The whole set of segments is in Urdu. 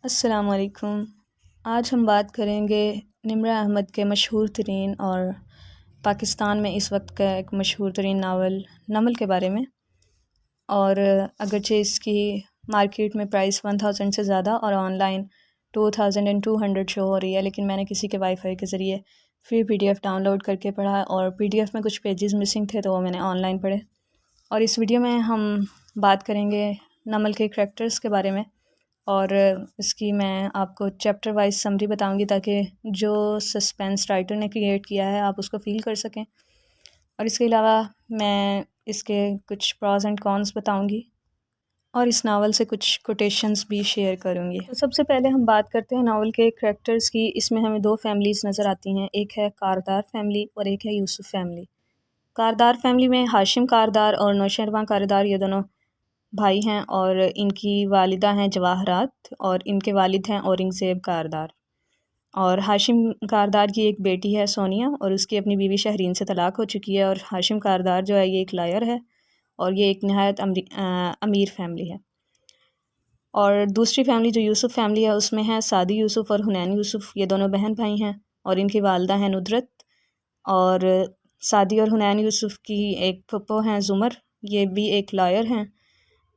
السلام علیکم۔ آج ہم بات کریں گے نمرہ احمد کے مشہور ترین اور پاکستان میں اس وقت کا ایک مشہور ترین ناول نمل کے بارے میں۔ اور اگرچہ اس کی مارکیٹ میں پرائس 1000 سے زیادہ اور آن لائن 2200 شو ہو رہی ہے، لیکن میں نے کسی کے وائی فائی کے ذریعے فری PDF ڈاؤن لوڈ کر کے پڑھا، اور PDF میں کچھ پیجز مسنگ تھے تو وہ میں نے آن لائن پڑھے۔ اور اس ویڈیو میں ہم بات کریں گے نمل کے کریکٹرز کے بارے میں، اور اس کی میں آپ کو چیپٹر وائز سمری بتاؤں گی تاکہ جو سسپینس رائٹر نے کریٹ کیا ہے آپ اس کو فیل کر سکیں۔ اور اس کے علاوہ میں اس کے کچھ پراز اینڈ کونس بتاؤں گی، اور اس ناول سے کچھ کوٹیشنز بھی شیئر کروں گی۔ تو سب سے پہلے ہم بات کرتے ہیں ناول کے کریکٹرز کی۔ اس میں ہمیں 2 فیملیز نظر آتی ہیں، ایک ہے کاردار فیملی اور ایک ہے یوسف فیملی۔ کاردار فیملی میں ہاشم کاردار اور نوشیروان کاردار یہ دونوں بھائی ہیں، اور ان کی والدہ ہیں جواہرات اور ان کے والد ہیں اورنگزیب کاردار۔ اور ہاشم کاردار کی ایک بیٹی ہے سونیا، اور اس کی اپنی بیوی شہرین سے طلاق ہو چکی ہے، اور ہاشم کاردار جو ہے یہ ایک لائر ہے، اور یہ ایک نہایت امیر فیملی ہے۔ اور دوسری فیملی جو یوسف فیملی ہے اس میں ہے سعدی یوسف اور حنین یوسف، یہ دونوں بہن بھائی ہیں، اور ان کی والدہ ہیں ندرت، اور سعدی اور حنین یوسف کی ایک پھپھو ہیں زمر، یہ بھی ایک لائر ہیں،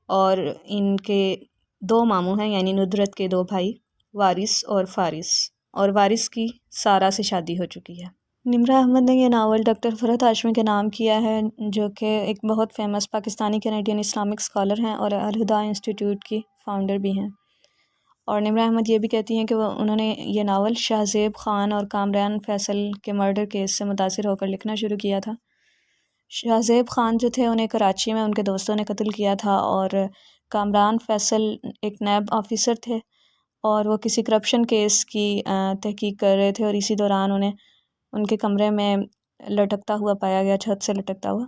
اور ان کے 2 ماموں ہیں یعنی ندرت کے 2 بھائی وارث اور فارث، اور وارث کی سارہ سے شادی ہو چکی ہے۔ نمرہ احمد نے یہ ناول ڈاکٹر فرحت ہاشمی کے نام کیا ہے، جو کہ ایک بہت famous Pakistani Canadian Islamic scholar ہیں اور الہدیٰ انسٹیٹیوٹ کی فاؤنڈر بھی ہیں۔ اور نمرہ احمد یہ بھی کہتی ہیں کہ انہوں نے یہ ناول شاہ زیب خان اور کامران فیصل کے مرڈر کیس سے متاثر ہو کر لکھنا شروع کیا تھا۔ شاہ زیب خان جو تھے انہیں کراچی میں ان کے دوستوں نے قتل کیا تھا، اور کامران فیصل ایک نیب آفیسر تھے، اور وہ کسی کرپشن کیس کی تحقیق کر رہے تھے، اور اسی دوران انہیں ان کے کمرے میں لٹکتا ہوا پایا گیا، چھت سے لٹکتا ہوا،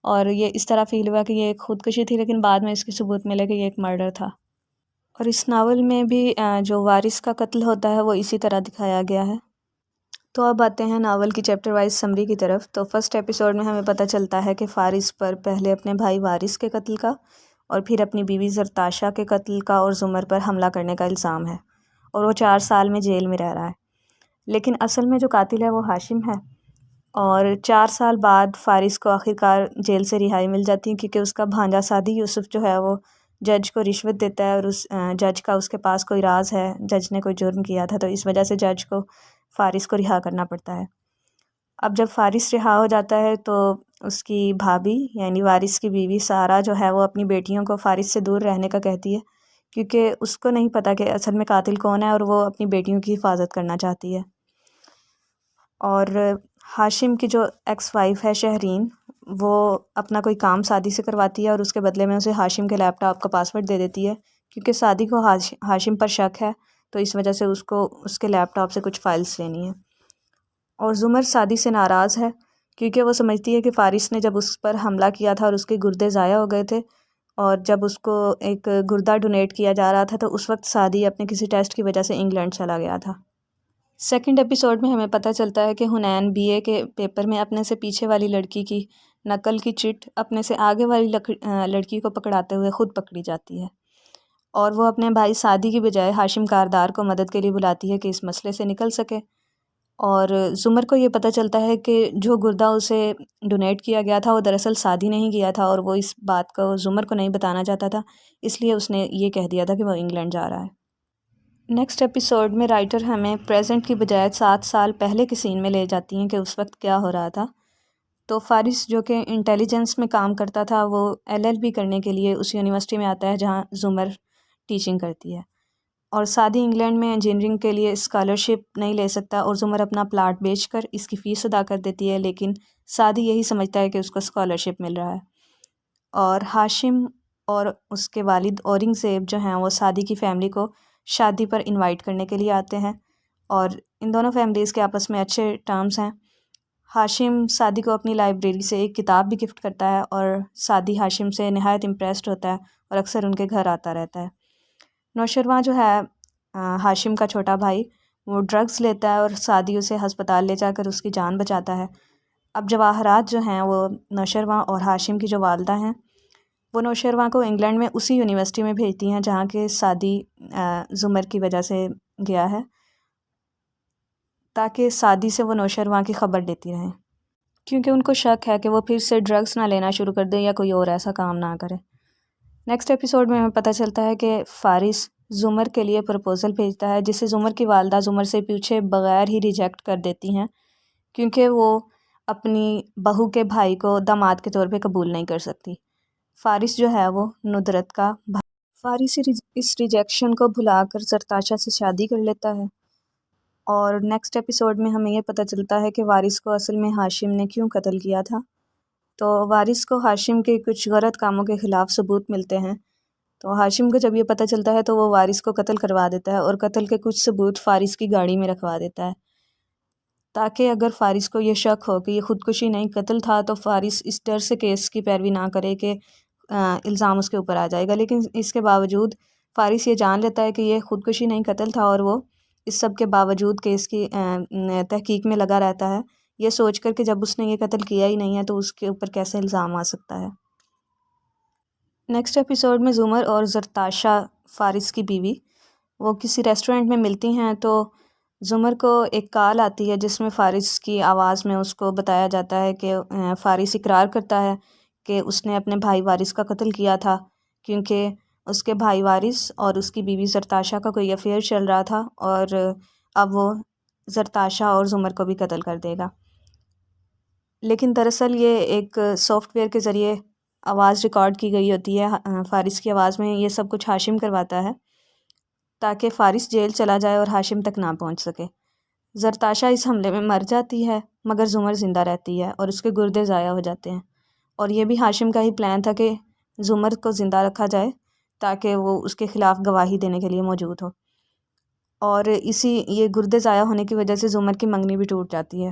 اور یہ اس طرح فیل ہوا کہ یہ ایک خودکشی تھی، لیکن بعد میں اس کے ثبوت ملے کہ یہ ایک مرڈر تھا۔ اور اس ناول میں بھی جو وارث کا قتل ہوتا ہے وہ اسی طرح دکھایا گیا ہے۔ تو اب آتے ہیں ناول کی چیپٹر وائز سمری کی طرف۔ تو فرسٹ ایپیسوڈ میں ہمیں پتہ چلتا ہے کہ فارث پر پہلے اپنے بھائی وارث کے قتل کا، اور پھر اپنی بیوی زرتاشا کے قتل کا اور زمر پر حملہ کرنے کا الزام ہے، اور وہ 4 سال میں جیل میں رہ رہا ہے۔ لیکن اصل میں جو قاتل ہے وہ ہاشم ہے، اور 4 سال بعد فارث کو آخرکار جیل سے رہائی مل جاتی ہے، کیونکہ اس کا بھانجا سعدی یوسف جو ہے وہ جج کو رشوت دیتا ہے، اور اس جج کا اس کے پاس کوئی راز ہے، جج نے کوئی جرم کیا تھا، تو اس وجہ سے جج کو فارث کو رہا کرنا پڑتا ہے۔ اب جب فارث رہا ہو جاتا ہے تو اس کی بھابھی یعنی وارث کی بیوی سارہ جو ہے وہ اپنی بیٹیوں کو فارث سے دور رہنے کا کہتی ہے، کیونکہ اس کو نہیں پتہ کہ اصل میں قاتل کون ہے، اور وہ اپنی بیٹیوں کی حفاظت کرنا چاہتی ہے۔ اور ہاشم کی جو ایکس وائف ہے شہرین، وہ اپنا کوئی کام سعدی سے کرواتی ہے، اور اس کے بدلے میں اسے ہاشم کے لیپ ٹاپ کا پاسورڈ دے دیتی ہے، کیونکہ سعدی کو ہاشم پر شک ہے، تو اس وجہ سے اس کو اس کے لیپ ٹاپ سے کچھ فائلز لینی ہے۔ اور زمر سعدی سے ناراض ہے، کیونکہ وہ سمجھتی ہے کہ فارث نے جب اس پر حملہ کیا تھا اور اس کے گردے ضائع ہو گئے تھے، اور جب اس کو ایک گردہ ڈونیٹ کیا جا رہا تھا تو اس وقت سعدی اپنے کسی ٹیسٹ کی وجہ سے انگلینڈ چلا گیا تھا۔ سیکنڈ ایپیسوڈ میں ہمیں پتہ چلتا ہے کہ حنین BA کے پیپر میں اپنے سے پیچھے والی لڑکی کی نقل کی چٹ اپنے سے آگے والی لڑکی کو پکڑاتے ہوئے خود پکڑی جاتی ہے، اور وہ اپنے بھائی سعدی کی بجائے ہاشم کاردار کو مدد کے لیے بلاتی ہے کہ اس مسئلے سے نکل سکے۔ اور زمر کو یہ پتہ چلتا ہے کہ جو گردہ اسے ڈونیٹ کیا گیا تھا وہ دراصل سعدی نہیں کیا تھا، اور وہ اس بات کو زمر کو نہیں بتانا چاہتا تھا، اس لیے اس نے یہ کہہ دیا تھا کہ وہ انگلینڈ جا رہا ہے۔ نیکسٹ ایپیسوڈ میں رائٹر ہمیں پریزنٹ کی بجائے 7 سال پہلے کے سین میں لے جاتی ہیں کہ اس وقت کیا ہو رہا تھا۔ تو فارث جو کہ انٹیلیجنس میں کام کرتا تھا، وہ LLB کرنے کے لیے اس یونیورسٹی میں آتا ہے جہاں زمر ٹیچنگ کرتی ہے، اور سعدی انگلینڈ میں انجینئرنگ کے لیے اسکالرشپ نہیں لے سکتا، اور زمر اپنا پلاٹ بیچ کر اس کی فیس ادا کر دیتی ہے، لیکن سعدی یہی سمجھتا ہے کہ اس کو اسکالرشپ مل رہا ہے۔ اور ہاشم اور اس کے والد اورنگزیب جو ہیں وہ سعدی کی فیملی کو شادی پر انوائٹ کرنے کے لیے آتے ہیں، اور ان دونوں فیملیز کے آپس میں اچھے ٹرمز ہیں۔ ہاشم سعدی کو اپنی لائبریری سے ایک کتاب بھی گفٹ کرتا ہے، اور سعدی ہاشم سے نہایت امپریسڈ ہوتا ہے اور اکثر ان کے گھر آتا رہتا ہے۔ نوشیروان جو ہے ہاشم کا چھوٹا بھائی، وہ ڈرگز لیتا ہے، اور سعدی اسے ہسپتال لے جا کر اس کی جان بچاتا ہے۔ اب جواہرات جو ہیں وہ نوشیروان اور ہاشم کی جو والدہ ہیں، وہ نوشیروان کو انگلینڈ میں اسی یونیورسٹی میں بھیجتی ہیں جہاں کہ سعدی زمر کی وجہ سے گیا ہے، تاکہ سعدی سے وہ نوشیروان کی خبر لیتی رہیں، کیونکہ ان کو شک ہے کہ وہ پھر سے ڈرگس نہ لینا شروع کر دے یا کوئی اور ایسا کام نہ کرے۔ نیکسٹ ایپیسوڈ میں ہمیں پتہ چلتا ہے کہ فارس زمر کے لیے پرپوزل بھیجتا ہے، جسے زمر کی والدہ زمر سے پوچھے بغیر ہی ریجیکٹ کر دیتی ہیں، کیونکہ وہ اپنی بہو کے بھائی کو داماد کے طور پہ قبول نہیں کر سکتی۔ فارس جو ہے وہ ندرت کا بھائی، فارس اس ریجیکشن کو بھلا کر زرتاشا سے شادی کر لیتا ہے۔ اور نیکسٹ ایپیسوڈ میں ہمیں یہ پتہ چلتا ہے کہ وارث کو اصل میں ہاشم نے کیوں قتل کیا تھا۔ تو وارث کو ہاشم کے کچھ غلط کاموں کے خلاف ثبوت ملتے ہیں، تو ہاشم کو جب یہ پتہ چلتا ہے تو وہ وارث کو قتل کروا دیتا ہے اور قتل کے کچھ ثبوت فارس کی گاڑی میں رکھوا دیتا ہے، تاکہ اگر فارس کو یہ شک ہو کہ یہ خودکشی نہیں قتل تھا تو فارس اس ڈر سے کیس کی پیروی نہ کرے کہ الزام اس کے اوپر آ جائے گا۔ لیکن اس کے باوجود فارس یہ جان لیتا ہے کہ یہ خودکشی نہیں قتل تھا، اور وہ اس سب کے باوجود کیس کی تحقیق میں لگا رہتا ہے، یہ سوچ کر کہ جب اس نے یہ قتل کیا ہی نہیں ہے تو اس کے اوپر کیسے الزام آ سکتا ہے۔ نیکسٹ ایپیسوڈ میں زمر اور زرتاشا، فارس کی بیوی، وہ کسی ریسٹورنٹ میں ملتی ہیں، تو زمر کو ایک کال آتی ہے جس میں فارس کی آواز میں اس کو بتایا جاتا ہے کہ فارس اقرار کرتا ہے کہ اس نے اپنے بھائی وارث کا قتل کیا تھا، کیونکہ اس کے بھائی وارث اور اس کی بیوی زرتاشا کا کوئی افیئر چل رہا تھا، اور اب وہ زرتاشا اور زمر کو بھی قتل کر دے گا۔ لیکن دراصل یہ ایک سافٹ ویئر کے ذریعے آواز ریکارڈ کی گئی ہوتی ہے، فارس کی آواز میں یہ سب کچھ ہاشم کرواتا ہے تاکہ فارس جیل چلا جائے اور ہاشم تک نہ پہنچ سکے۔ زرتاشا اس حملے میں مر جاتی ہے، مگر زمر زندہ رہتی ہے اور اس کے گردے ضائع ہو جاتے ہیں، اور یہ بھی ہاشم کا ہی پلان تھا کہ زمر کو زندہ رکھا جائے تاکہ وہ اس کے خلاف گواہی دینے کے لیے موجود ہو، اور یہ گردے ضائع ہونے کی وجہ سے زمر کی منگنی بھی ٹوٹ جاتی ہے۔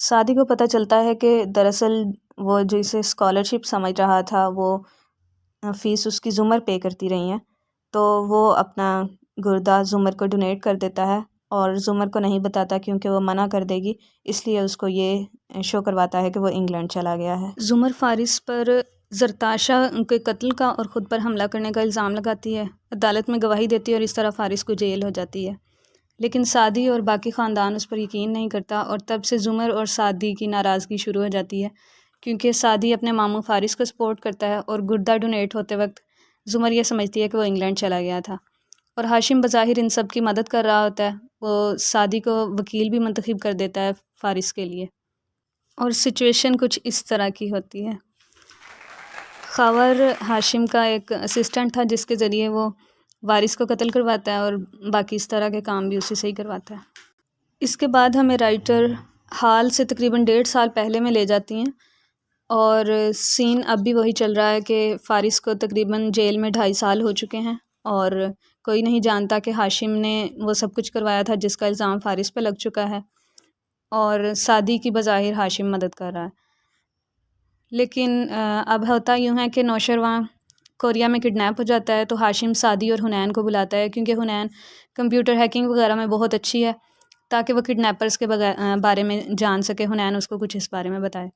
سعدی کو پتہ چلتا ہے کہ دراصل وہ جو اسے اسکالرشپ سمجھ رہا تھا وہ فیس اس کی زمر پے کرتی رہی ہیں، تو وہ اپنا گردہ زمر کو ڈونیٹ کر دیتا ہے، اور زمر کو نہیں بتاتا کیونکہ وہ منع کر دے گی، اس لیے اس کو یہ شو کرواتا ہے کہ وہ انگلینڈ چلا گیا ہے۔ زمر فارس پر زرتاشا کے قتل کا اور خود پر حملہ کرنے کا الزام لگاتی ہے، عدالت میں گواہی دیتی ہے، اور اس طرح فارس کو جیل ہو جاتی ہے۔ لیکن سعدی اور باقی خاندان اس پر یقین نہیں کرتا، اور تب سے زمر اور سعدی کی ناراضگی شروع ہو جاتی ہے، کیونکہ سعدی اپنے ماموں فارس کو سپورٹ کرتا ہے، اور گردہ ڈونیٹ ہوتے وقت زمر یہ سمجھتی ہے کہ وہ انگلینڈ چلا گیا تھا، اور ہاشم بظاہر ان سب کی مدد کر رہا ہوتا ہے، وہ سعدی کو وکیل بھی منتخب کر دیتا ہے فارس کے لیے، اور سچویشن کچھ اس طرح کی ہوتی ہے۔ خاور ہاشم کا ایک اسسٹنٹ تھا جس کے ذریعے وہ وارث کو قتل کرواتا ہے، اور باقی اس طرح کے کام بھی اسی سے ہی کرواتا ہے۔ اس کے بعد ہمیں رائٹر حال سے تقریباً 1.5 سال پہلے میں لے جاتی ہیں، اور سین اب بھی وہی چل رہا ہے کہ فارس کو تقریباً جیل میں 2.5 سال ہو چکے ہیں، اور کوئی نہیں جانتا کہ ہاشم نے وہ سب کچھ کروایا تھا جس کا الزام فارس پہ لگ چکا ہے، اور سعدی کی بظاہر ہاشم مدد کر رہا ہے۔ لیکن اب ہوتا یوں ہے کہ نوشیروان کوریا میں کڈنیپ ہو جاتا ہے، تو ہاشم سعدی اور حنین کو بلاتا ہے، کیونکہ حنین کمپیوٹر ہیکنگ وغیرہ میں بہت اچھی ہے، تاکہ وہ کڈنیپرز کے بارے میں جان سکے، حنین اس کو کچھ اس بارے میں بتائے۔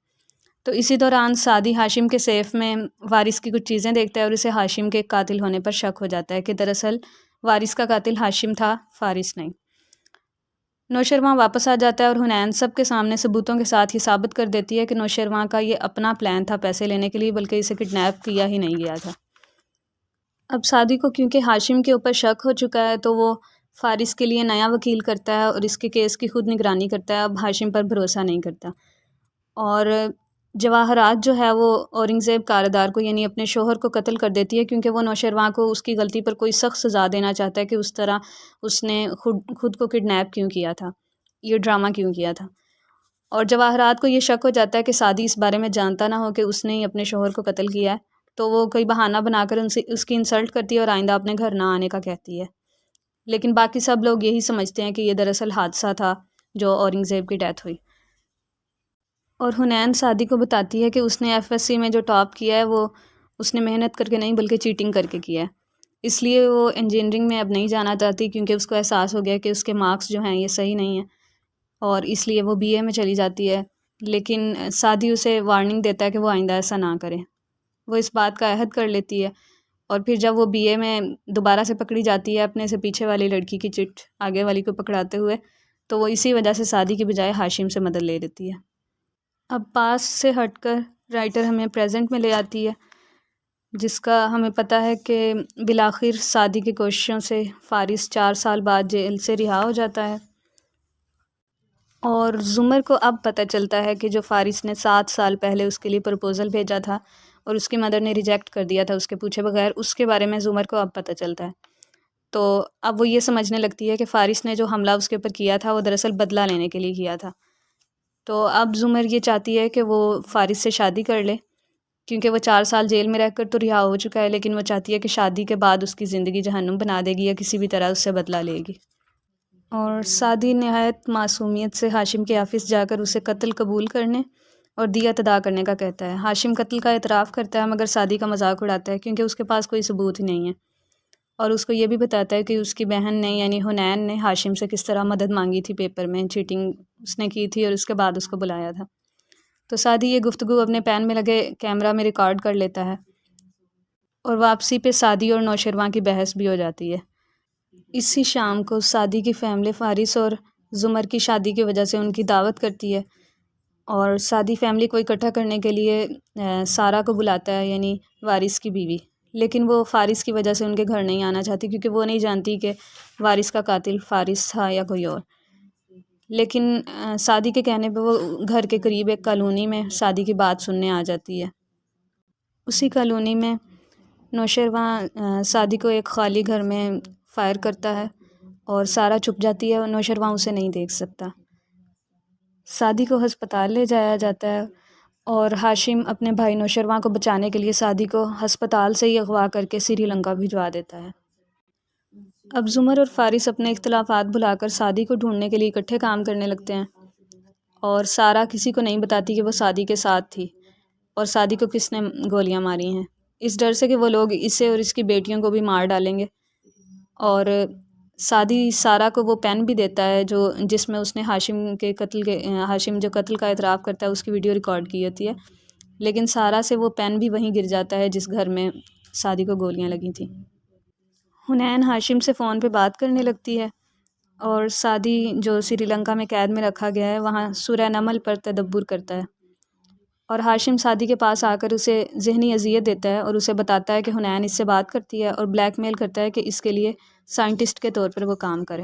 تو اسی دوران سعدی ہاشم کے سیف میں وارث کی کچھ چیزیں دیکھتا ہے، اور اسے ہاشم کے قاتل ہونے پر شک ہو جاتا ہے کہ دراصل وارث کا قاتل ہاشم تھا، فارس نہیں۔ نوشیروان واپس آ جاتا ہے، اور حنین سب کے سامنے ثبوتوں کے ساتھ یہ ثابت کر دیتی ہے کہ نوشیروان کا یہ اپنا پلان تھا پیسے لینے کے لیے، بلکہ اسے کڈنیپ کیا ہی نہیں گیا تھا۔ اب سعدی کو کیونکہ ہاشم کے اوپر شک ہو چکا ہے، تو وہ فارس کے لیے نیا وکیل کرتا ہے، اور اس کے کیس کی خود نگرانی کرتا ہے، اب ہاشم پر بھروسہ نہیں کرتا، اور جواہرات جو ہے وہ اورنگزیب کاردار کو یعنی اپنے شوہر کو قتل کر دیتی ہے، کیونکہ وہ نوشیروان کو اس کی غلطی پر کوئی سخت سزا دینا چاہتا ہے کہ اس طرح اس نے خود کو کڈنیپ کیوں کیا تھا، یہ ڈرامہ کیوں کیا تھا۔ اور جواہرات کو یہ شک ہو جاتا ہے کہ سعدی اس بارے میں جانتا نہ ہو کہ اس نے ہی اپنے شوہر کو قتل کیا ہے، تو وہ کوئی بہانہ بنا کر اس کی انسلٹ کرتی ہے اور آئندہ اپنے گھر نہ آنے کا کہتی ہے، لیکن باقی سب لوگ یہی سمجھتے ہیں کہ یہ دراصل حادثہ تھا جو اورنگزیب کی ڈیتھ ہوئی۔ اور حنین سعدی کو بتاتی ہے کہ اس نے FSC میں جو ٹاپ کیا ہے وہ اس نے محنت کر کے نہیں بلکہ چیٹنگ کر کے کیا ہے، اس لیے وہ انجینئرنگ میں اب نہیں جانا چاہتی، کیونکہ اس کو احساس ہو گیا کہ اس کے مارکس جو ہیں یہ صحیح نہیں ہیں، اور اس لیے وہ BA میں چلی جاتی ہے، لیکن سعدی اسے وارننگ دیتا ہے کہ وہ آئندہ ایسا نہ کرے۔ وہ اس بات کا عہد کر لیتی ہے، اور پھر جب وہ BA میں دوبارہ سے پکڑی جاتی ہے اپنے سے پیچھے والی لڑکی کی چٹ آگے والی کو پکڑاتے ہوئے، تو وہ اسی وجہ سے سعدی کی بجائے ہاشم سے مدد لے لیتی ہے۔ اب پاس سے ہٹ کر رائٹر ہمیں پریزنٹ میں لے آتی ہے، جس کا ہمیں پتہ ہے کہ بالآخر سعدی کی کوششوں سے فارس 4 سال بعد جیل سے رہا ہو جاتا ہے، اور زمر کو اب پتہ چلتا ہے کہ جو فارس نے 7 سال پہلے اس کے لیے پرپوزل بھیجا تھا اور اس کی مدر نے ریجیکٹ کر دیا تھا اس کے پوچھے بغیر، اس کے بارے میں زمر کو اب پتہ چلتا ہے۔ تو اب وہ یہ سمجھنے لگتی ہے کہ فارس نے جو حملہ اس کے اوپر کیا تھا وہ دراصل بدلہ لینے کے لیے کیا تھا۔ تو اب زمر یہ چاہتی ہے کہ وہ فارس سے شادی کر لے، کیونکہ وہ 4 سال جیل میں رہ کر تو رہا ہو چکا ہے، لیکن وہ چاہتی ہے کہ شادی کے بعد اس کی زندگی جہنم بنا دے گی یا کسی بھی طرح اس سے بدلہ لے گی۔ اور سعدی نہایت معصومیت سے ہاشم کے آفس جا کر اسے قتل قبول کرنے اور دیت ادا کرنے کا کہتا ہے۔ ہاشم قتل کا اعتراف کرتا ہے مگر سعدی کا مذاق اڑاتا ہے کیونکہ اس کے پاس کوئی ثبوت ہی نہیں ہے، اور اس کو یہ بھی بتاتا ہے کہ اس کی بہن نے یعنی حنین نے ہاشم سے کس طرح مدد مانگی تھی، پیپر میں چیٹنگ اس نے کی تھی اور اس کے بعد اس کو بلایا تھا۔ تو سعدی یہ گفتگو اپنے پین میں لگے کیمرہ میں ریکارڈ کر لیتا ہے، اور واپسی پہ سعدی اور نوشرواں کی بحث بھی ہو جاتی ہے۔ اسی شام کو سعدی کی فیملی فارس اور زمر کی شادی کی وجہ سے ان کی دعوت کرتی ہے، اور سعدی فیملی کو اکٹھا کرنے کے لیے سارہ کو بلاتا ہے، یعنی وارث کی بیوی، لیکن وہ فارس کی وجہ سے ان کے گھر نہیں آنا چاہتی کیونکہ وہ نہیں جانتی کہ وارث کا قاتل فارس تھا یا کوئی اور۔ لیکن سعدی کے کہنے پہ وہ گھر کے قریب ایک کالونی میں سعدی کی بات سننے آ جاتی ہے۔ اسی کالونی میں نوشرواں سعدی کو ایک خالی گھر میں فائر کرتا ہے، اور سارہ چھپ جاتی ہے اور نوشرواں اسے نہیں دیکھ سکتا۔ سعدی کو ہسپتال لے جایا جاتا ہے، اور ہاشم اپنے بھائی نوشرواں کو بچانے کے لیے سعدی کو ہسپتال سے ہی اغوا کر کے سری لنکا بھجوا دیتا ہے۔ اب زمر اور فارس اپنے اختلافات بھلا کر سعدی کو ڈھونڈنے کے لیے اکٹھے کام کرنے لگتے ہیں، اور سارہ کسی کو نہیں بتاتی کہ وہ سعدی کے ساتھ تھی اور سعدی کو کس نے گولیاں ماری ہیں، اس ڈر سے کہ وہ لوگ اسے اور اس کی بیٹیوں کو بھی مار ڈالیں گے۔ اور سعدی سارہ کو وہ پین بھی دیتا ہے جس میں اس نے ہاشم جو قتل کا اعتراف کرتا ہے اس کی ویڈیو ریکارڈ کی ہوتی ہے، لیکن سارہ سے وہ پین بھی وہیں گر جاتا ہے جس گھر میں سعدی کو گولیاں لگی تھیں۔ حنین ہاشم سے فون پہ بات کرنے لگتی ہے، اور سعدی جو سری لنکا میں قید میں رکھا گیا ہے وہاں سورہ نمل پر تدبر کرتا ہے، اور ہاشم سعدی کے پاس آ کر اسے ذہنی اذیت دیتا ہے اور اسے بتاتا ہے کہ حنین اس سے بات کرتی ہے اور بلیک میل کرتا ہے کہ اس کے لیے سائنٹسٹ کے طور پر وہ کام کرے۔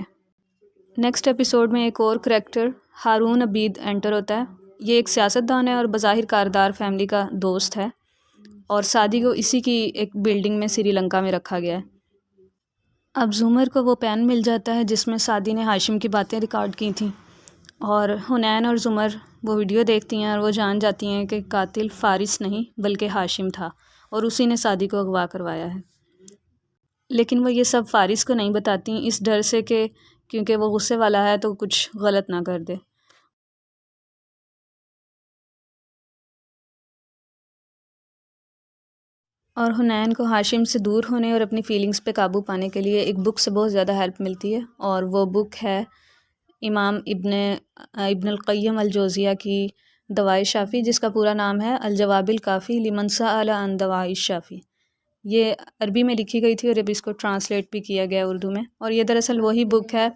نیکسٹ ایپیسوڈ میں ایک اور کریکٹر ہارون عبید انٹر ہوتا ہے۔ یہ ایک سیاستدان ہے اور بظاہر کاردار فیملی کا دوست ہے، اور سعدی کو اسی کی ایک بلڈنگ میں سری لنکا میں رکھا گیا ہے۔ اب زمر کو وہ پین مل جاتا ہے جس میں سعدی نے ہاشم کی باتیں ریکارڈ کی تھیں، اور حنین اور زمر وہ ویڈیو دیکھتی ہیں اور وہ جان جاتی ہیں کہ قاتل فارس نہیں بلکہ ہاشم تھا، اور اسی نے سعدی کو اغوا کروایا ہے۔ لیکن وہ یہ سب فارس کو نہیں بتاتی اس ڈر سے کہ کیونکہ وہ غصے والا ہے تو کچھ غلط نہ کر دے۔ اور حنین کو ہاشم سے دور ہونے اور اپنی فیلنگز پہ قابو پانے کے لیے ایک بک سے بہت زیادہ ہیلپ ملتی ہے، اور وہ بک ہے امام ابن القیم الجوزیہ کی دوائے شافی، جس کا پورا نام ہے الجواب الکافی لمن سأل عن دواء الشافی۔ یہ عربی میں لکھی گئی تھی اور اب اس کو ٹرانسلیٹ بھی کیا گیا اردو میں، اور یہ دراصل وہی بک ہے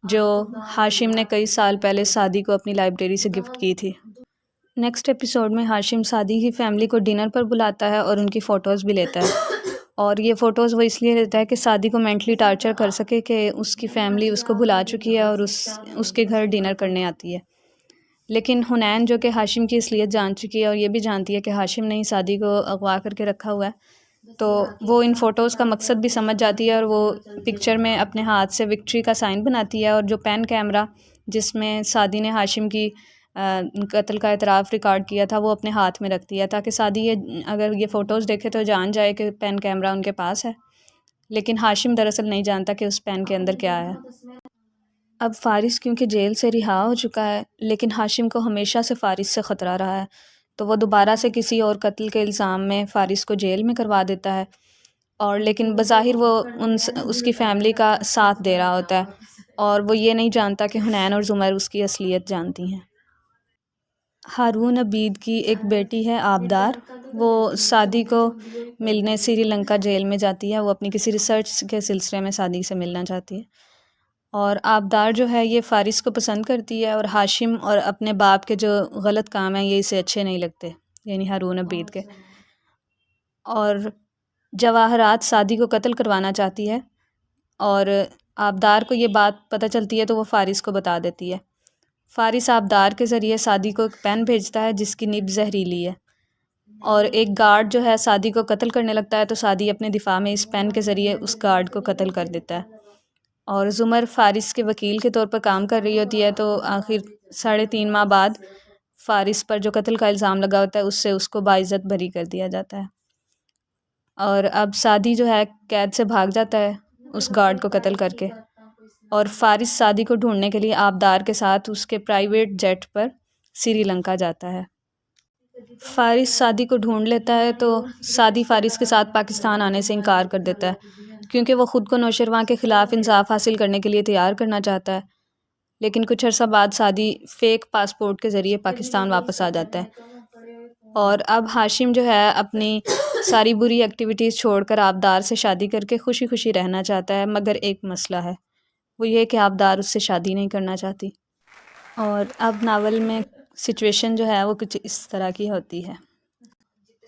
جو ہاشم نے کئی سال پہلے سعدی کو اپنی لائبریری سے گفٹ کی تھی۔ نیکسٹ ایپیسوڈ میں ہاشم سعدی کی فیملی کو ڈنر پر بلاتا ہے اور ان کی فوٹوز بھی لیتا ہے، اور یہ فوٹوز وہ اس لیے لیتا ہے کہ سعدی کو مینٹلی ٹارچر کر سکے کہ اس کی فیملی اس کو بلا چکی ہے اور اس کے گھر ڈنر کرنے آتی ہے۔ لیکن حنین جو کہ ہاشم کی اصلیت جان چکی ہے اور یہ بھی جانتی ہے کہ ہاشم نے ہی سعدی کو اغوا کر کے رکھا ہوا ہے، تو وہ ان فوٹوز کا مقصد بھی سمجھ جاتی ہے، اور وہ پکچر میں اپنے ہاتھ سے وکٹری کا سائن بناتی ہے، اور جو پین کیمرہ جس میں سعدی نے ہاشم کی قتل کا اعتراف ریکارڈ کیا تھا وہ اپنے ہاتھ میں رکھتی ہے تاکہ سعدی اگر یہ فوٹوز دیکھے تو جان جائے کہ پین کیمرہ ان کے پاس ہے، لیکن ہاشم دراصل نہیں جانتا کہ اس پین کے اندر کیا ہے۔ اب فارس کیونکہ جیل سے رہا ہو چکا ہے، لیکن ہاشم کو ہمیشہ سے فارس سے خطرہ رہا ہے، تو وہ دوبارہ سے کسی اور قتل کے الزام میں فارس کو جیل میں کروا دیتا ہے، اور لیکن بظاہر وہ اس کی فیملی کا ساتھ دے رہا ہوتا ہے، اور وہ یہ نہیں جانتا کہ حنین اور زمر اس کی اصلیت جانتی ہیں۔ ہارون عبید کی ایک بیٹی ہے آبدار، وہ سعدی کو ملنے سری لنکا جیل میں جاتی ہے۔ وہ اپنی کسی ریسرچ کے سلسلے میں سعدی سے ملنا چاہتی ہے، اور آبدار جو ہے یہ فارس کو پسند کرتی ہے، اور ہاشم اور اپنے باپ کے جو غلط کام ہیں یہ اسے اچھے نہیں لگتے، یعنی ہارون عبید کے۔ اور جواہرات سعدی کو قتل کروانا چاہتی ہے، اور آبدار کو یہ بات پتہ چلتی ہے تو وہ فارس کو بتا دیتی ہے۔ فارس آبدار کے ذریعے سعدی کو ایک پین بھیجتا ہے جس کی نب زہریلی ہے، اور ایک گارڈ جو ہے سعدی کو قتل کرنے لگتا ہے تو سعدی اپنے دفاع میں اس پین کے ذریعے اس گارڈ کو قتل کر دیتا ہے۔ اور زمر فارس کے وکیل کے طور پر کام کر رہی ہوتی ہے، تو آخر 3.5 ماہ بعد فارس پر جو قتل کا الزام لگا ہوتا ہے اس سے اس کو باعزت بری کر دیا جاتا ہے، اور اب سعدی جو ہے قید سے بھاگ جاتا ہے اس گارڈ کو قتل کر کے، اور فارس سعدی کو ڈھونڈنے کے لیے آبدار کے ساتھ اس کے پرائیویٹ جیٹ پر سری لنکا جاتا ہے۔ فارس سعدی کو ڈھونڈ لیتا ہے تو سعدی فارس کے ساتھ پاکستان آنے سے انکار کر دیتا ہے کیونکہ وہ خود کو نوشیروان کے خلاف انصاف حاصل کرنے کے لیے تیار کرنا چاہتا ہے، لیکن کچھ عرصہ بعد سعدی فیک پاسپورٹ کے ذریعے پاکستان واپس آ جاتا ہے۔ اور اب ہاشم جو ہے اپنی ساری بری ایکٹیویٹیز چھوڑ کر آبدار سے شادی کر کے خوشی خوشی رہنا چاہتا ہے، مگر ایک مسئلہ ہے، وہ یہ کہ آبدار اس سے شادی نہیں کرنا چاہتی۔ اور اب ناول میں سچویشن جو ہے وہ کچھ اس طرح کی ہوتی ہے۔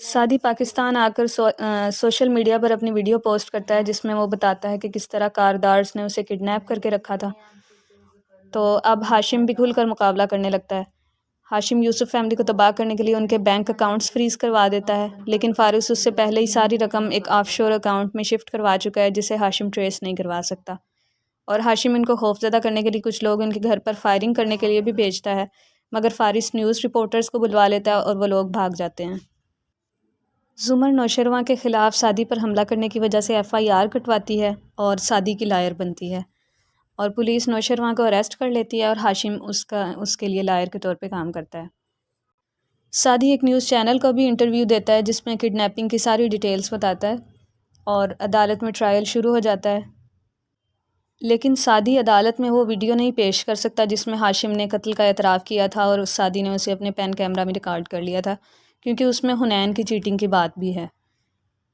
سعدی پاکستان آ کر سوشل میڈیا پر اپنی ویڈیو پوسٹ کرتا ہے جس میں وہ بتاتا ہے کہ کس طرح کاردارز نے اسے کڈنیپ کر کے رکھا تھا، تو اب ہاشم بھی کھل کر مقابلہ کرنے لگتا ہے۔ ہاشم یوسف فیملی کو تباہ کرنے کے لیے ان کے بینک اکاؤنٹس فریز کروا دیتا ہے، لیکن فارس اس سے پہلے ہی ساری رقم ایک آف شور اکاؤنٹ میں شفٹ کروا چکا ہے جسے ہاشم ٹریس نہیں کروا سکتا، اور ہاشم ان کو خوفزدہ کرنے کے لیے کچھ لوگ ان کے گھر پر فائرنگ کرنے کے لیے بھی بھیجتا ہے، مگر فارس نیوز رپورٹرز کو بلوا لیتا ہے اور وہ لوگ بھاگ جاتے ہیں۔ زمر نوشیروان کے خلاف سعدی پر حملہ کرنے کی وجہ سے FIR کٹواتی ہے اور سعدی کی لائر بنتی ہے، اور پولیس نوشیروان کو اریسٹ کر لیتی ہے، اور ہاشم اس کے لیے لائر کے طور پہ کام کرتا ہے۔ سعدی ایک نیوز چینل کو بھی انٹرویو دیتا ہے جس میں کڈنیپنگ کی ساری ڈیٹیلز بتاتا ہے، اور عدالت میں ٹرائل شروع ہو جاتا ہے، لیکن سعدی عدالت میں وہ ویڈیو نہیں پیش کر سکتا جس میں ہاشم نے قتل کا اعتراف کیا تھا، اور سعدی نے اسے اپنے پین کیمرہ میں ریکارڈ کر لیا تھا کیونکہ اس میں حنین کی چیٹنگ کی بات بھی ہے۔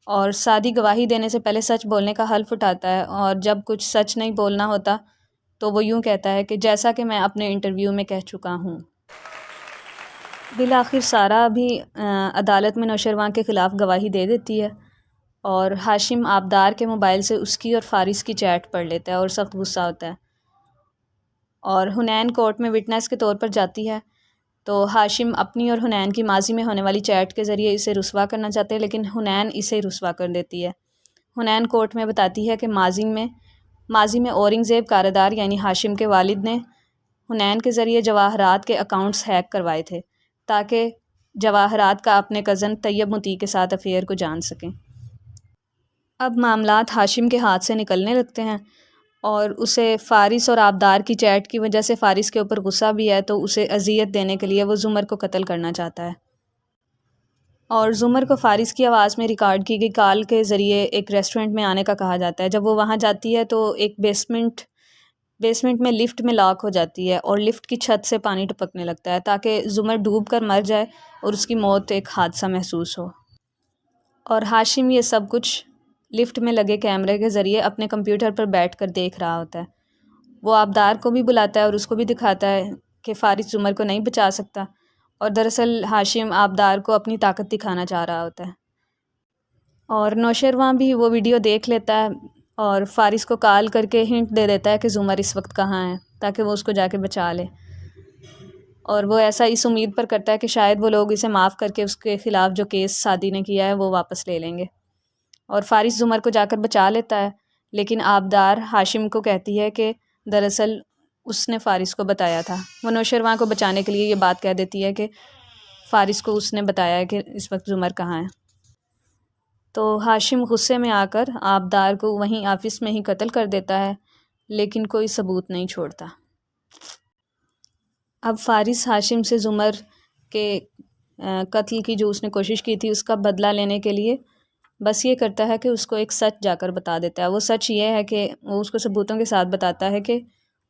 اور سعدی گواہی دینے سے پہلے سچ بولنے کا حلف اٹھاتا ہے، اور جب کچھ سچ نہیں بولنا ہوتا تو وہ یوں کہتا ہے کہ جیسا کہ میں اپنے انٹرویو میں کہہ چکا ہوں۔ بالآخر سارا بھی عدالت میں نوشیروان کے خلاف گواہی دے دیتی ہے، اور ہاشم آبدار کے موبائل سے اس کی اور فارس کی چیٹ پڑھ لیتا ہے اور سخت غصہ ہوتا ہے، اور حنین کورٹ میں وٹنس کے طور پر جاتی ہے، تو ہاشم اپنی اور حنین کی ماضی میں ہونے والی چیٹ کے ذریعے اسے رسوا کرنا چاہتے ہیں، لیکن حنین اسے رسوا کر دیتی ہے۔ حنین کورٹ میں بتاتی ہے کہ ماضی میں اورنگزیب کاردار یعنی ہاشم کے والد نے حنین کے ذریعے جواہرات کے اکاؤنٹس ہیک کروائے تھے تاکہ جواہرات کا اپنے کزن طیب مطیع کے ساتھ افیئر کو جان سکیں۔ اب معاملات ہاشم کے ہاتھ سے نکلنے لگتے ہیں، اور اسے فارس اور آبدار کی چیٹ کی وجہ سے فارس کے اوپر غصہ بھی ہے، تو اسے اذیت دینے کے لیے وہ زمر کو قتل کرنا چاہتا ہے، اور زمر کو فارس کی آواز میں ریکارڈ کی گئی کال کے ذریعے ایک ریسٹورنٹ میں آنے کا کہا جاتا ہے۔ جب وہ وہاں جاتی ہے تو ایک بیسمنٹ میں لفٹ میں لاک ہو جاتی ہے، اور لفٹ کی چھت سے پانی ٹپکنے لگتا ہے تاکہ زمر ڈوب کر مر جائے اور اس کی موت ایک حادثہ محسوس ہو، اور ہاشم یہ سب کچھ لفٹ میں لگے کیمرے کے ذریعے اپنے کمپیوٹر پر بیٹھ کر دیکھ رہا ہوتا ہے۔ وہ آبدار کو بھی بلاتا ہے اور اس کو بھی دکھاتا ہے کہ فارس زمر کو نہیں بچا سکتا، اور دراصل ہاشم آبدار کو اپنی طاقت دکھانا چاہ رہا ہوتا ہے، اور نوشیروان بھی وہ ویڈیو دیکھ لیتا ہے اور فارس کو کال کر کے ہنٹ دے دیتا ہے کہ زمر اس وقت کہاں ہے تاکہ وہ اس کو جا کے بچا لے، اور وہ ایسا اس امید پر کرتا ہے کہ شاید وہ لوگ اسے معاف کر کے اس کے خلاف جو کیس سعدی نے کیا ہے وہ واپس لے لیں گے، اور فارس زمر کو جا کر بچا لیتا ہے، لیکن آبدار ہاشم کو کہتی ہے کہ دراصل اس نے فارس کو بتایا تھا۔ وہ نوشیروان کو بچانے کے لیے یہ بات کہہ دیتی ہے کہ فارس کو اس نے بتایا ہے کہ اس وقت زمر کہاں ہے، تو ہاشم غصے میں آ کر آبدار کو وہیں آفس میں ہی قتل کر دیتا ہے، لیکن کوئی ثبوت نہیں چھوڑتا۔ اب فارس ہاشم سے زمر کے قتل کی جو اس نے کوشش کی تھی اس کا بدلہ لینے کے لیے بس یہ کرتا ہے کہ اس کو ایک سچ جا کر بتا دیتا ہے۔ وہ سچ یہ ہے کہ وہ اس کو ثبوتوں کے ساتھ بتاتا ہے کہ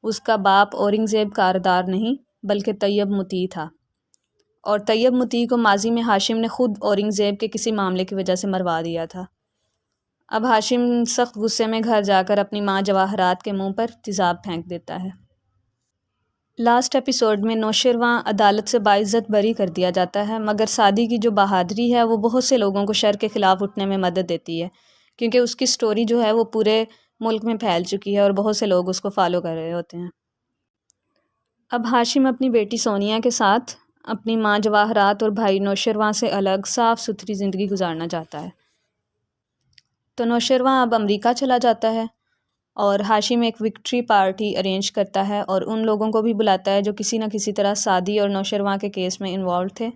اس کا باپ اورنگزیب کاردار نہیں بلکہ طیب مطیع تھا، اور طیب مطیع کو ماضی میں ہاشم نے خود اورنگزیب کے کسی معاملے کی وجہ سے مروا دیا تھا۔ اب ہاشم سخت غصے میں گھر جا کر اپنی ماں جواہرات کے منہ پر تیزاب پھینک دیتا ہے۔ لاسٹ ایپیسوڈ میں نوشیروان عدالت سے باعزت بری کر دیا جاتا ہے، مگر سعدی کی جو بہادری ہے وہ بہت سے لوگوں کو شر کے خلاف اٹھنے میں مدد دیتی ہے، کیونکہ اس کی سٹوری جو ہے وہ پورے ملک میں پھیل چکی ہے اور بہت سے لوگ اس کو فالو کر رہے ہوتے ہیں۔ اب ہاشم اپنی بیٹی سونیا کے ساتھ اپنی ماں جواہرات اور بھائی نوشیروان سے الگ صاف ستھری زندگی گزارنا چاہتا ہے۔ تو نوشیروان اب امریکہ چلا جاتا ہے اور ہاشم ایک وکٹری پارٹی ارینج کرتا ہے اور ان لوگوں کو بھی بلاتا ہے جو کسی نہ کسی طرح سعدی اور نوشیروان کے کیس میں انوالو تھے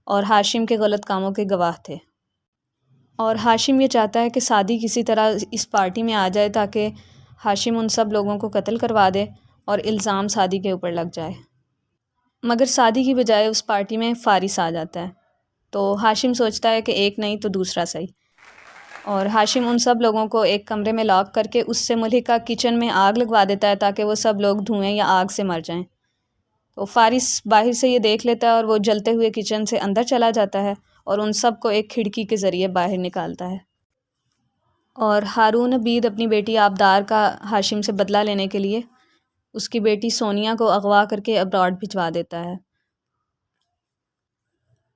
اور ہاشم کے غلط کاموں کے گواہ تھے۔ اور ہاشم یہ چاہتا ہے کہ سعدی کسی طرح اس پارٹی میں آ جائے تاکہ ہاشم ان سب لوگوں کو قتل کروا دے اور الزام سعدی کے اوپر لگ جائے، مگر سعدی کی بجائے اس پارٹی میں فارس آ جاتا ہے۔ تو ہاشم سوچتا ہے کہ ایک نہیں تو دوسرا صحیح، اور ہاشم ان سب لوگوں کو ایک کمرے میں لاک کر کے اس سے ملحقہ کچن میں آگ لگوا دیتا ہے تاکہ وہ سب لوگ دھوئیں یا آگ سے مر جائیں۔ تو فارس باہر سے یہ دیکھ لیتا ہے اور وہ جلتے ہوئے کچن سے اندر چلا جاتا ہے اور ان سب کو ایک کھڑکی کے ذریعے باہر نکالتا ہے۔ اور ہارون عبید اپنی بیٹی آبدار کا ہاشم سے بدلہ لینے کے لیے اس کی بیٹی سونیا کو اغوا کر کے ابراڈ بھجوا دیتا ہے۔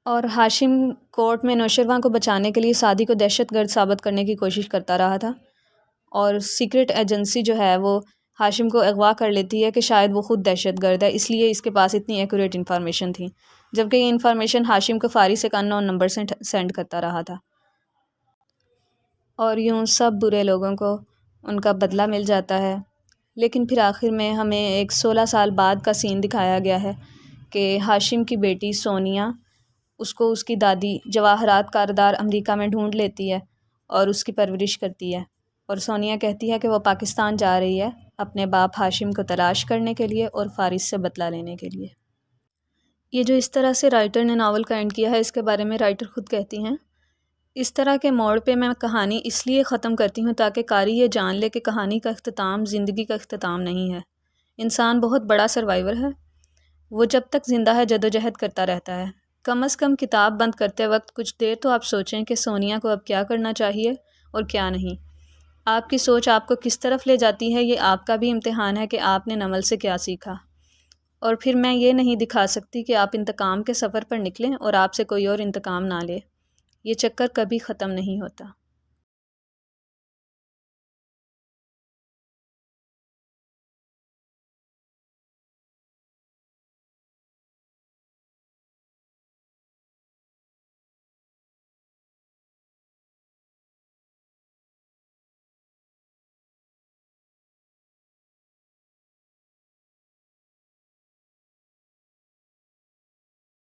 اور ہاشم کورٹ میں نوشیروان کو بچانے کے لیے سعدی کو دہشت گرد ثابت کرنے کی کوشش کرتا رہا تھا، اور سیکرٹ ایجنسی جو ہے وہ ہاشم کو اغوا کر لیتی ہے کہ شاید وہ خود دہشت گرد ہے، اس لیے اس کے پاس اتنی ایکوریٹ انفارمیشن تھی، جبکہ یہ انفارمیشن ہاشم کو فارس ایک ان نون نمبر سے سینڈ کرتا رہا تھا۔ اور یوں سب برے لوگوں کو ان کا بدلہ مل جاتا ہے، لیکن پھر آخر میں ہمیں ایک 16 سال بعد کا سین دکھایا گیا ہے کہ ہاشم کی بیٹی سونیا اس کو اس کی دادی جواہرات کاردار امریکہ میں ڈھونڈ لیتی ہے اور اس کی پرورش کرتی ہے، اور سونیا کہتی ہے کہ وہ پاکستان جا رہی ہے اپنے باپ ہاشم کو تلاش کرنے کے لیے اور فارس سے بدلہ لینے کے لیے۔ یہ جو اس طرح سے رائٹر نے ناول کا اینڈ کیا ہے، اس کے بارے میں رائٹر خود کہتی ہیں، اس طرح کے موڑ پہ میں کہانی اس لیے ختم کرتی ہوں تاکہ قاری یہ جان لے کہ کہانی کا اختتام زندگی کا اختتام نہیں ہے۔ انسان بہت بڑا سروائیور ہے، وہ جب تک زندہ ہے جدوجہد کرتا رہتا ہے۔ کم از کم کتاب بند کرتے وقت کچھ دیر تو آپ سوچیں کہ سونیا کو اب کیا کرنا چاہیے اور کیا نہیں۔ آپ کی سوچ آپ کو کس طرف لے جاتی ہے، یہ آپ کا بھی امتحان ہے کہ آپ نے ناول سے کیا سیکھا۔ اور پھر میں یہ نہیں دکھا سکتی کہ آپ انتقام کے سفر پر نکلیں اور آپ سے کوئی اور انتقام نہ لے، یہ چکر کبھی ختم نہیں ہوتا۔